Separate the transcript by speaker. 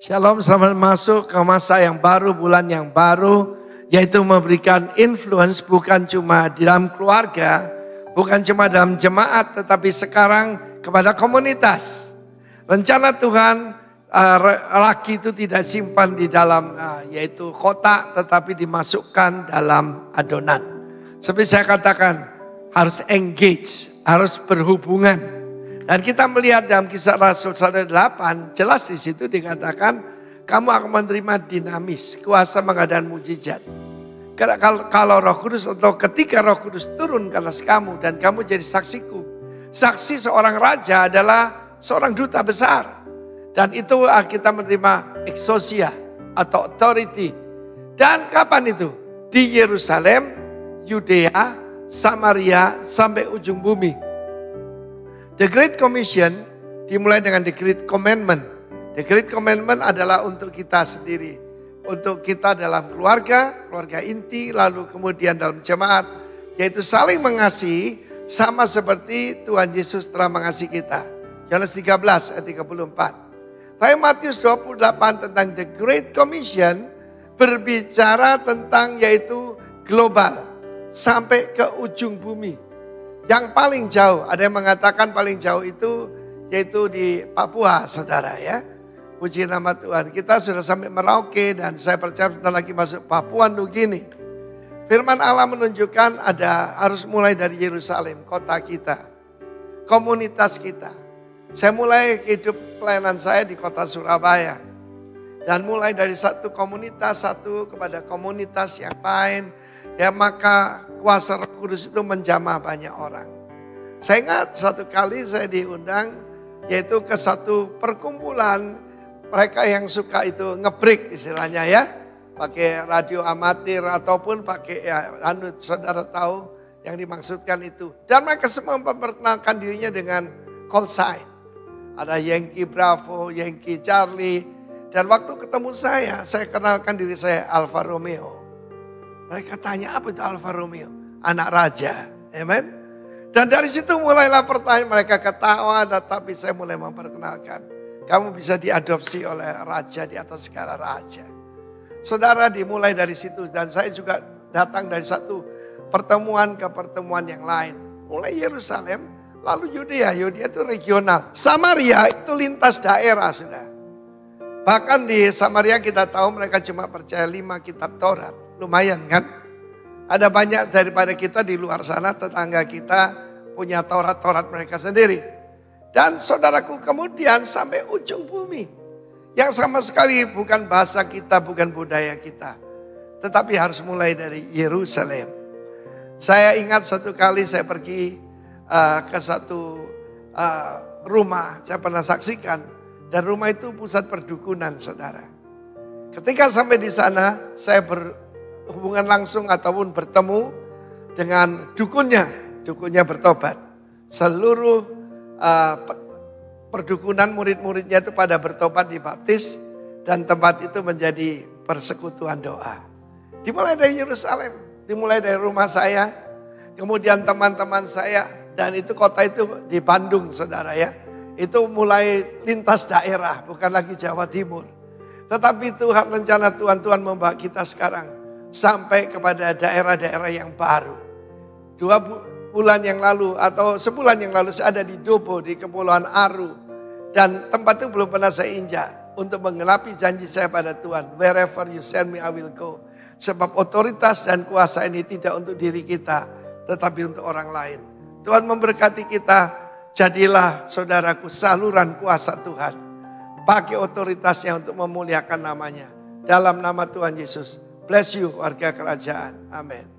Speaker 1: Shalom, selamat masuk ke masa yang baru, bulan yang baru, yaitu memberikan influence bukan cuma di dalam keluarga, bukan cuma dalam jemaat, tetapi sekarang kepada komunitas. Rencana Tuhan, ragi itu tidak simpan di dalam yaitu kotak, tetapi dimasukkan dalam adonan. Seperti saya katakan, harus engage, harus berhubungan. Dan kita melihat dalam Kisah Rasul 1:8, jelas di situ dikatakan kamu akan menerima dinamis, kuasa mengadakan mujizat. Kalau Roh Kudus atau ketika Roh Kudus turun ke atas kamu dan kamu jadi saksiku. Saksi seorang raja adalah seorang duta besar. Dan itu kita menerima exousia atau authority. Dan kapan itu? Di Yerusalem, Yudea, Samaria sampai ujung bumi. The Great Commission dimulai dengan The Great Commandment. The Great Commandment adalah untuk kita sendiri. Untuk kita dalam keluarga inti, lalu kemudian dalam jemaat. Yaitu saling mengasihi sama seperti Tuhan Yesus telah mengasihi kita. Yohanes 13 ayat 34. Tapi Matius 28 tentang The Great Commission berbicara tentang yaitu global. Sampai ke ujung bumi. Yang paling jauh, ada yang mengatakan paling jauh itu yaitu di Papua, saudara ya. Puji nama Tuhan, kita sudah sampai Merauke dan saya percaya sebentar lagi masuk Papua Nugini. Firman Allah menunjukkan harus mulai dari Yerusalem, kota kita, komunitas kita. Saya mulai hidup pelayanan saya di kota Surabaya. Dan mulai dari satu komunitas, satu kepada komunitas yang lain. Ya maka kuasa Roh Kudus itu menjamah banyak orang. Saya ingat satu kali saya diundang yaitu ke satu perkumpulan mereka yang suka itu ngebreak istilahnya ya. Pakai radio amatir ataupun pakai saudara tahu yang dimaksudkan itu. Dan mereka semua memperkenalkan dirinya dengan call sign. Ada Yankee Bravo, Yankee Charlie. Dan waktu ketemu saya kenalkan diri saya Alfa Romeo. Mereka tanya apa itu Alfa Romeo? Anak raja. Amen. Dan dari situ mulailah pertanyaan, mereka ketawa, tapi saya mulai memperkenalkan. Kamu bisa diadopsi oleh raja di atas segala raja. Saudara, dimulai dari situ dan saya juga datang dari satu pertemuan ke pertemuan yang lain. Mulai Yerusalem, lalu Yudea. Yudea itu regional. Samaria itu lintas daerah sudah. Bahkan di Samaria kita tahu mereka cuma percaya 5 kitab Taurat. Lumayan kan? Ada banyak daripada kita di luar sana, tetangga kita punya Taurat-Taurat mereka sendiri. Dan saudaraku kemudian sampai ujung bumi. Yang sama sekali bukan bahasa kita, bukan budaya kita. Tetapi harus mulai dari Yerusalem. Saya ingat satu kali saya pergi ke satu rumah, saya pernah saksikan. Dan rumah itu pusat perdukunan saudara. Ketika sampai di sana, saya berhubungan langsung ataupun bertemu dengan dukunnya. Dukunnya bertobat. Seluruh perdukunan murid-muridnya itu pada bertobat dibaptis. Dan tempat itu menjadi persekutuan doa. Dimulai dari Yerusalem. Dimulai dari rumah saya. Kemudian teman-teman saya. Dan itu kota itu di Bandung saudara ya. Itu mulai lintas daerah. Bukan lagi Jawa Timur. Tetapi Tuhan rencana Tuhan membawa kita sekarang. Sampai kepada daerah-daerah yang baru. 2 bulan yang lalu atau sebulan yang lalu saya ada di Dobo di Kepulauan Aru. Dan tempat itu belum pernah saya injak. Untuk menggenapi janji saya pada Tuhan. Wherever you send me I will go. Sebab otoritas dan kuasa ini tidak untuk diri kita. Tetapi untuk orang lain. Tuhan memberkati kita. Jadilah saudaraku saluran kuasa Tuhan. Pakai otoritasnya untuk memuliakan namanya. Dalam nama Tuhan Yesus. Bless you warga kerajaan. Amin.